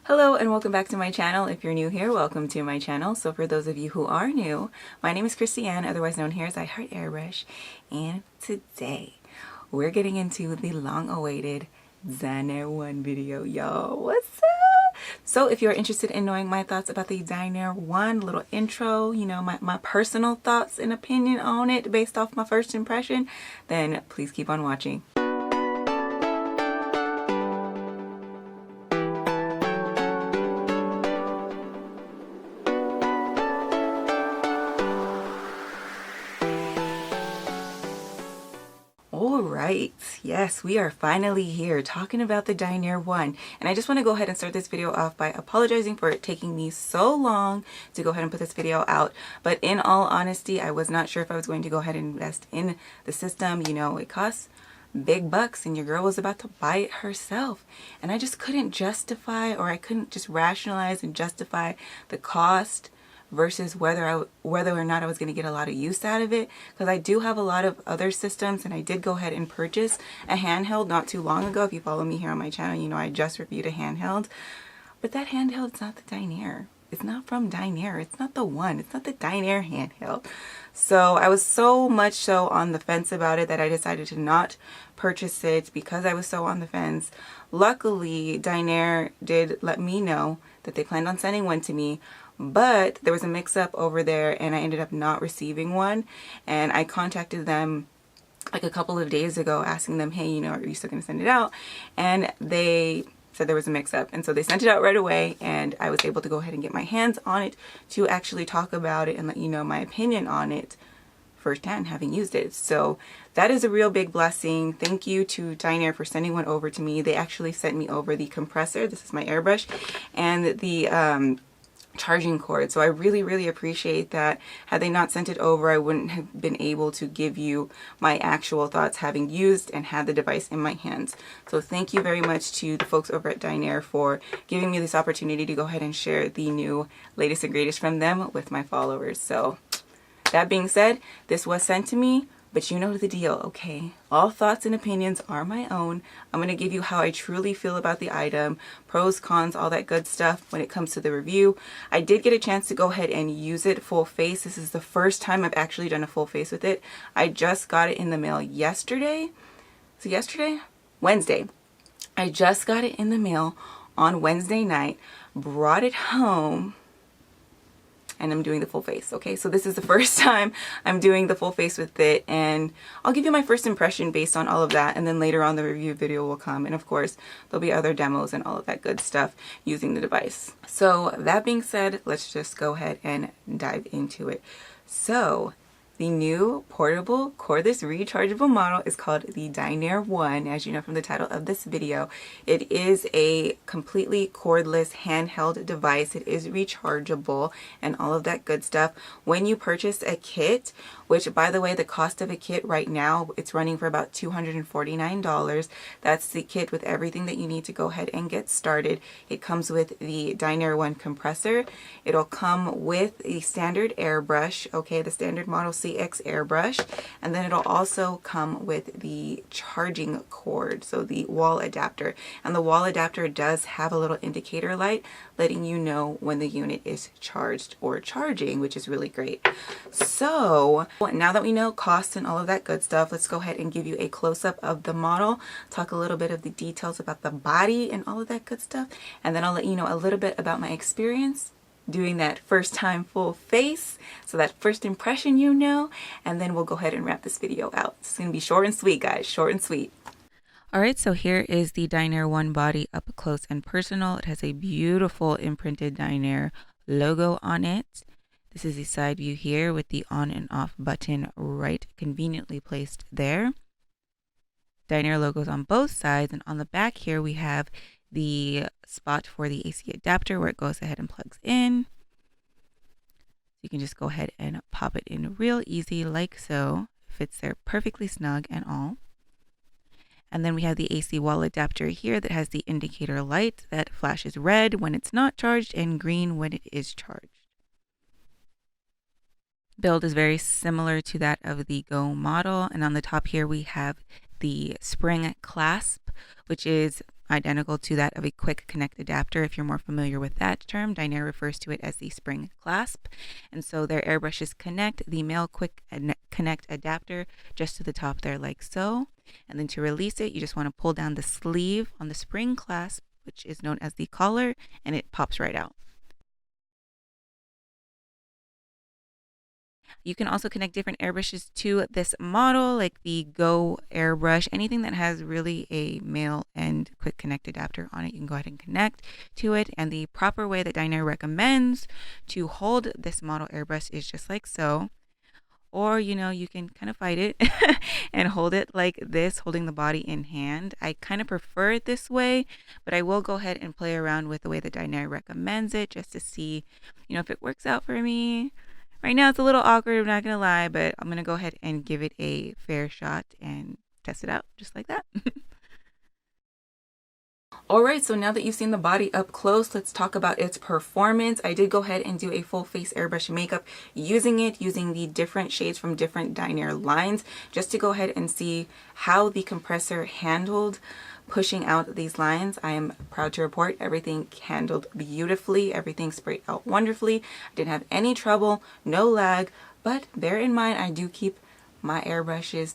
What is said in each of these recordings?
Hello and welcome back to my channel. If you're new here, welcome to my channel. So for those of you who are new, my name is Christiane, otherwise known here as IHEARTAIRBRUSH, and today we're getting into the long-awaited Dinair 1 video, y'all. What's up? So if you're interested in knowing my thoughts about the Dinair 1, little intro, you know, my personal thoughts and opinion on it based off my first impression, then please keep on watching. Alright, yes, we are finally here talking about the Dinair 1. And I just want to go ahead and start this video off by apologizing for it taking me so long to go ahead and put this video out. But in all honesty, I was not sure if I was going to go ahead and invest in the system. You know, it costs big bucks and your girl was about to buy it herself. And I just couldn't justify, or I couldn't just rationalize and justify the cost versus whether or not I was going to get a lot of use out of it, because I do have a lot of other systems, and I did go ahead and purchase a handheld not too long ago. If you follow me here on my channel, you know I just reviewed a handheld, but that handheld's not the Dinair. It's not from Dinair. It's not the one. It's not the Dinair handheld. So I was so much so on the fence about it that I decided to not purchase it because I was so on the fence. Luckily, Dinair did let me know that they planned on sending one to me, but there was a mix-up over there and I ended up not receiving one. And I contacted them like a couple of days ago asking them, hey, you know, are you still going to send it out? And they said there was a mix-up, and so they sent it out right away, and I was able to go ahead and get my hands on it to actually talk about it and let you know my opinion on it firsthand, having used it. So that is a real big blessing. Thank you to Dinair for sending one over to me. They actually sent me over the compressor, this is my airbrush, and the charging cord. So I really appreciate that. Had they not sent it over, I wouldn't have been able to give you my actual thoughts having used and had the device in my hands. So thank you very much to the folks over at Dinair for giving me this opportunity to go ahead and share the new latest and greatest from them with my followers. So that being said, this was sent to me, but you know the deal, okay? All thoughts and opinions are my own. I'm going to give you how I truly feel about the item, pros, cons, all that good stuff when it comes to the review. I did get a chance to go ahead and use it full face. This is the first time I've actually done a full face with it. I just got it in the mail yesterday. So yesterday? Wednesday. I just got it in the mail on Wednesday night, brought it home, and I'm doing the full face. Okay, so this is the first time I'm doing the full face with it, and I'll give you my first impression based on all of that, and then later on the review video will come, and of course there'll be other demos and all of that good stuff using the device. So that being said, let's just go ahead and dive into it. So the new portable cordless rechargeable model is called the Dinair 1, as you know from the title of this video. It is a completely cordless handheld device. It is rechargeable and all of that good stuff. When you purchase a kit, which by the way, the cost of a kit right now, it's running for about $249. That's the kit with everything that you need to go ahead and get started. It comes with the Dinair 1 compressor. It'll come with the standard airbrush, okay, the standard model CX airbrush, and then it'll also come with the charging cord, so the wall adapter. And the wall adapter does have a little indicator light letting you know when the unit is charged or charging, which is really great. So now that we know cost and all of that good stuff, let's go ahead and give you a close-up of the model, talk a little bit of the details about the body and all of that good stuff, and then I'll let you know a little bit about my experience doing that first time full face, so that first impression, you know, and then we'll go ahead and wrap this video out. It's going to be short and sweet, guys, short and sweet. Alright, so here is the Dinair 1 body up close and personal. It has a beautiful imprinted Dinair logo on it. This is the side view here with the on and off button right conveniently placed there. Dinair logos on both sides, and on the back here we have the spot for the AC adapter where it goes ahead and plugs in. You can just go ahead and pop it in real easy like so. Fits there perfectly snug and all. And then we have the AC wall adapter here that has the indicator light that flashes red when it's not charged and green when it is charged. Build is very similar to that of the Go model, and on the top here we have the spring clasp, which is identical to that of a quick connect adapter. If you're more familiar with that term, Dinair refers to it as the spring clasp. And so their airbrushes connect the male quick connect adapter just to the top there like so. And then to release it, you just want to pull down the sleeve on the spring clasp, which is known as the collar, and it pops right out. You can also connect different airbrushes to this model, like the Go airbrush. Anything that has really a male and quick connect adapter on it, you can go ahead and connect to it. And the proper way that Dinair recommends to hold this model airbrush is just like so. Or, you know, you can kind of fight it and hold it like this, holding the body in hand. I kind of prefer it this way, but I will go ahead and play around with the way that Dinair recommends it just to see, you know, if it works out for me. Right now it's a little awkward, I'm not going to lie, but I'm going to go ahead and give it a fair shot and test it out just like that. Alright, so now that you've seen the body up close, let's talk about its performance. I did go ahead and do a full face airbrush makeup using the different shades from different Dinair lines, just to go ahead and see how the compressor handled pushing out these lines. I am proud to report everything handled beautifully, everything sprayed out wonderfully. I didn't have any trouble, no lag, but bear in mind I do keep my airbrushes.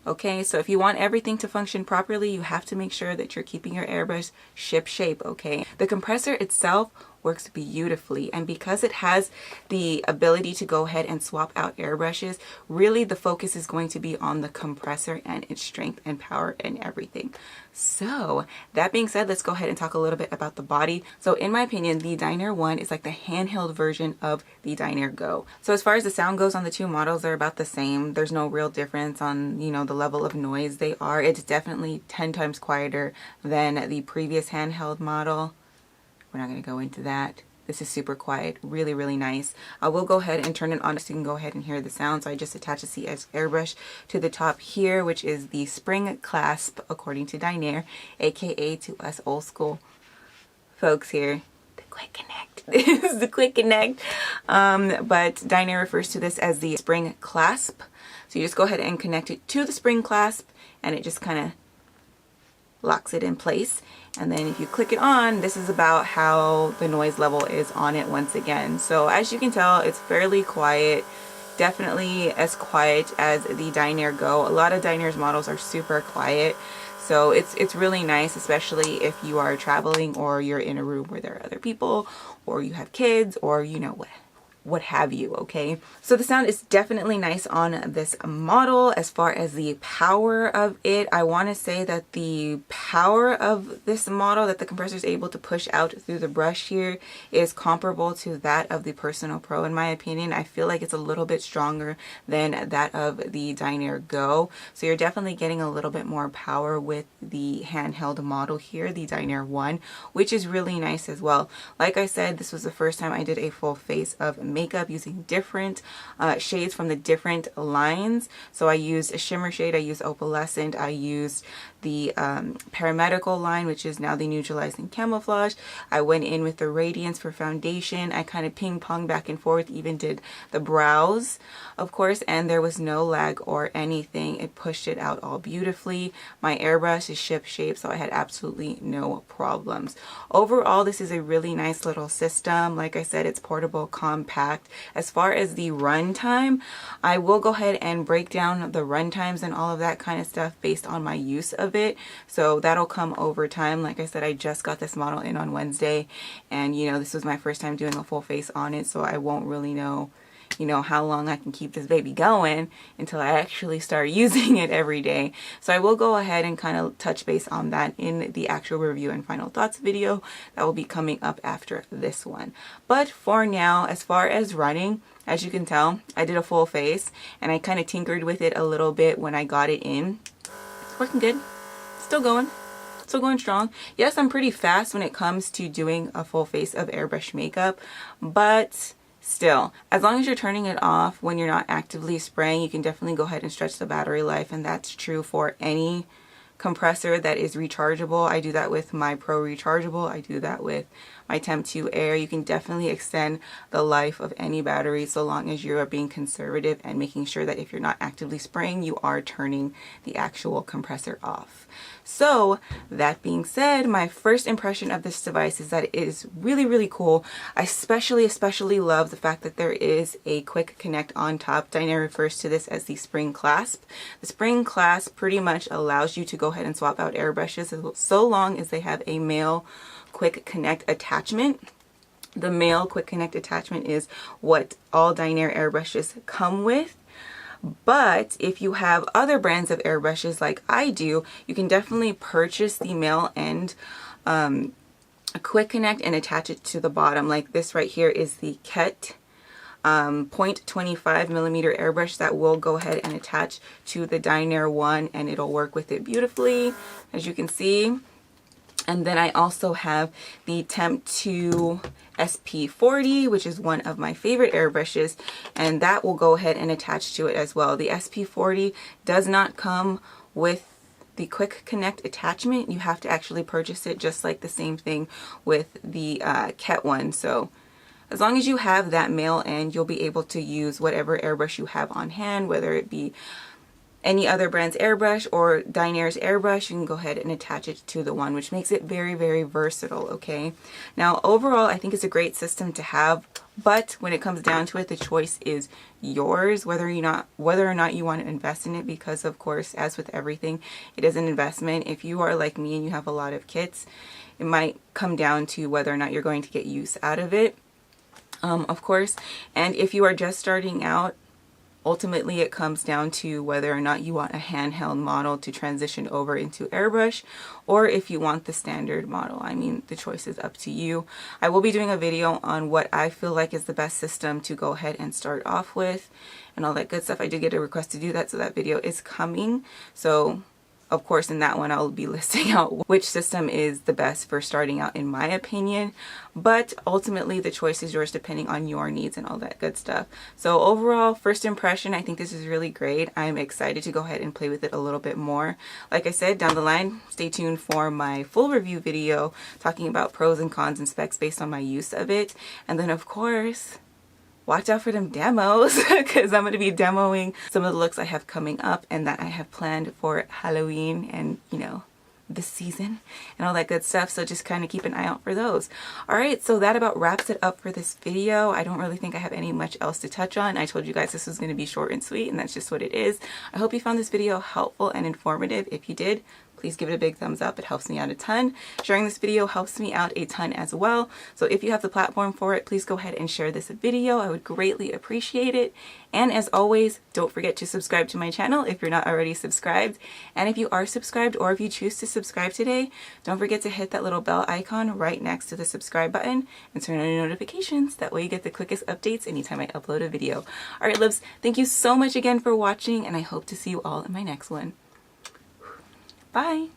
Okay, so if you want everything to function properly, you have to make sure that you're keeping your airbrush ship shape, okay? The compressor itself works beautifully, and because it has the ability to go ahead and swap out airbrushes, really the focus is going to be on the compressor and its strength and power and everything. So that being said, let's go ahead and talk a little bit about the body. So in my opinion, the Dinair 1 is like the handheld version of the Dinair Go. So as far as the sound goes on the two models, they're about the same. There's no real difference on, you know, the level of noise they are. It's definitely 10 times quieter than the previous handheld model. We're not going to go into that. This is super quiet, really, really nice. I will go ahead and turn it on so you can go ahead and hear the sound. So I just attached a CS airbrush to the top here, which is the spring clasp, according to Dinair, aka to us old school folks here, the quick connect. This is the quick connect. But Dinair refers to this as the spring clasp. So you just go ahead and connect it to the spring clasp, and it just kind of locks it in place. And then if you click it on, this is about how the noise level is on it once again. So as you can tell, it's fairly quiet, definitely as quiet as the Dinair Go. A lot of Dinair's models are super quiet, so it's really nice, especially if you are traveling or you're in a room where there are other people, or you have kids, or you know what have you, okay? So the sound is definitely nice on this model. As far as the power of it, I want to say that the power of this model that the compressor is able to push out through the brush here is comparable to that of the Personal Pro, in my opinion. I feel like it's a little bit stronger than that of the Dinair Go. So you're definitely getting a little bit more power with the handheld model here, the Dinair 1, which is really nice as well. Like I said, this was the first time I did a full face of makeup using different shades from the different lines. So I used a shimmer shade, I used opalescent, I used the paramedical line, which is now the neutralizing camouflage. I went in with the radiance for foundation. I kind of ping pong back and forth, even did the brows, of course, and there was no lag or anything. It pushed it out all beautifully. My airbrush is ship shape, so I had absolutely no problems. Overall, this is a really nice little system. Like I said, it's portable, compact. As far as the run time, I will go ahead and break down the run times and all of that kind of stuff based on my use of it. So that'll come over time. Like I said, I just got this model in on Wednesday, and you know, this was my first time doing a full face on it, so I won't really know, you know, how long I can keep this baby going until I actually start using it every day. So I will go ahead and kind of touch base on that in the actual review and final thoughts video that will be coming up after this one. But for now, as far as running, as you can tell, I did a full face and I kind of tinkered with it a little bit when I got it in. It's working good. Still going strong. Yes, I'm pretty fast when it comes to doing a full face of airbrush makeup, but still, as long as you're turning it off when you're not actively spraying, you can definitely go ahead and stretch the battery life, and that's true for any compressor that is rechargeable. I do that with my Pro rechargeable. I do that with my Temp 2 Air. You can definitely extend the life of any battery so long as you are being conservative and making sure that if you're not actively spraying, you are turning the actual compressor off. So that being said, my first impression of this device is that it is really, really cool. I especially love the fact that there is a quick connect on top. Dinair refers to this as the spring clasp. The spring clasp pretty much allows you to go ahead and swap out airbrushes so long as they have a male quick connect attachment. The male quick connect attachment is what all Dinair airbrushes come with. But if you have other brands of airbrushes like I do, you can definitely purchase the male end a quick connect and attach it to the bottom. Like this right here is the Ket 0.25 millimeter airbrush that will go ahead and attach to the Dinair one, and it'll work with it beautifully, as you can see. And then I also have the Temp 2 SP40, which is one of my favorite airbrushes, and that will go ahead and attach to it as well. The SP40 does not come with the quick connect attachment. You have to actually purchase it, just like the same thing with the Ket one. So as long as you have that male end, you'll be able to use whatever airbrush you have on hand, whether it be any other brand's airbrush or Dinair's airbrush. You can go ahead and attach it to the one, which makes it very, very versatile. Okay, now overall I think it's a great system to have, but when it comes down to it, the choice is yours whether or not you want to invest in it, because of course, as with everything, it is an investment. If you are like me and you have a lot of kits, it might come down to whether or not you're going to get use out of it, of course. And if you are just starting out, ultimately, it comes down to whether or not you want a handheld model to transition over into airbrush, or if you want the standard model. I mean, the choice is up to you. I will be doing a video on what I feel like is the best system to go ahead and start off with and all that good stuff. I did get a request to do that, so that video is coming. So of course, in that one, I'll be listing out which system is the best for starting out, in my opinion. But ultimately, the choice is yours depending on your needs and all that good stuff. So overall, first impression, I think this is really great. I'm excited to go ahead and play with it a little bit more. Like I said, down the line, stay tuned for my full review video talking about pros and cons and specs based on my use of it. And then, of course, watch out for them demos, because I'm going to be demoing some of the looks I have coming up and that I have planned for Halloween and, you know, this season and all that good stuff. So just kind of keep an eye out for those. Alright, so that about wraps it up for this video. I don't really think I have any much else to touch on. I told you guys this was going to be short and sweet, and that's just what it is. I hope you found this video helpful and informative. If you did, please give it a big thumbs up. It helps me out a ton. Sharing this video helps me out a ton as well. So if you have the platform for it, please go ahead and share this video. I would greatly appreciate it. And as always, don't forget to subscribe to my channel if you're not already subscribed. And if you are subscribed, or if you choose to subscribe today, don't forget to hit that little bell icon right next to the subscribe button and turn on your notifications. That way you get the quickest updates anytime I upload a video. Alright, loves, thank you so much again for watching, and I hope to see you all in my next one. Bye.